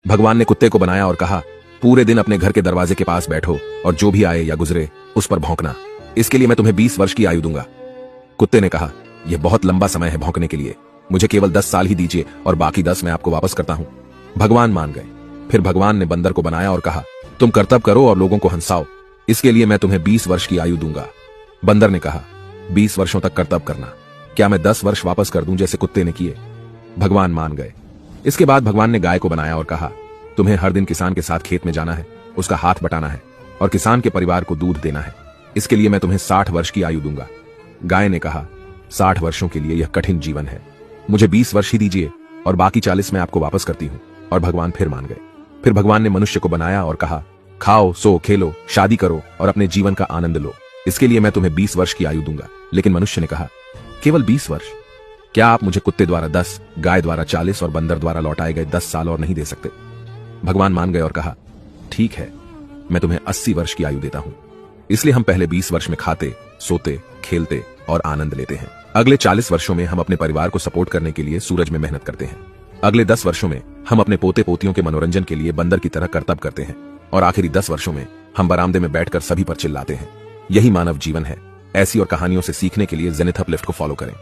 भगवान ने कुत्ते को बनाया और कहा, पूरे दिन अपने घर के दरवाजे के पास बैठो और जो भी आए या गुजरे उस पर भौंकना। इसके लिए मैं तुम्हें 20 वर्ष की आयु दूंगा। कुत्ते ने कहा, यह बहुत लंबा समय है भौंकने के लिए, मुझे केवल 10 साल ही दीजिए और बाकी 10 मैं आपको वापस करता हूं। भगवान मान गए। फिर भगवान ने बंदर को बनाया और कहा, तुम करतब करो और लोगों को हंसाओ, इसके लिए मैं तुम्हें 20 वर्ष की आयु दूंगा। बंदर ने कहा, 20 वर्षों तक करतब करना, क्या मैं 10 वर्ष वापस कर दूं जैसे कुत्ते ने किए? भगवान मान गए। इसके बाद भगवान ने गाय को बनाया और कहा, तुम्हें हर दिन किसान के साथ खेत में जाना है, उसका हाथ बटाना है और किसान के परिवार को दूध देना है, इसके लिए मैं तुम्हें 60 वर्ष की आयु दूंगा। गाय ने कहा, 60 वर्षों के लिए यह कठिन जीवन है, मुझे 20 वर्ष ही दीजिए और बाकी 40 मैं आपको वापस करती हूं। और भगवान फिर मान गए। फिर भगवान ने मनुष्य को बनाया और कहा, खाओ, सो, खेलो, शादी करो और अपने जीवन का आनंद लो, इसके लिए मैं तुम्हें 20 वर्ष की आयु दूंगा। लेकिन मनुष्य ने कहा, केवल 20 वर्ष? क्या आप मुझे कुत्ते द्वारा 10, गाय द्वारा 40 और बंदर द्वारा लौटाए गए 10 साल और नहीं दे सकते? भगवान मान गए और कहा, ठीक है, मैं तुम्हें 80 वर्ष की आयु देता हूं। इसलिए हम पहले 20 वर्ष में खाते, सोते, खेलते और आनंद लेते हैं। अगले 40 वर्षों में हम अपने परिवार को सपोर्ट करने के लिए सूरज में मेहनत करते हैं। अगले 10 वर्षों में हम अपने पोते पोतियों के मनोरंजन के लिए बंदर की तरह करतब करते हैं और आखिरी 10 वर्षों में हम बरामदे में बैठकर सभी पर चिल्लाते हैं। यही मानव जीवन है। ऐसी और कहानियों से सीखने के लिए जेनिथ अपलिफ्ट को फॉलो करें।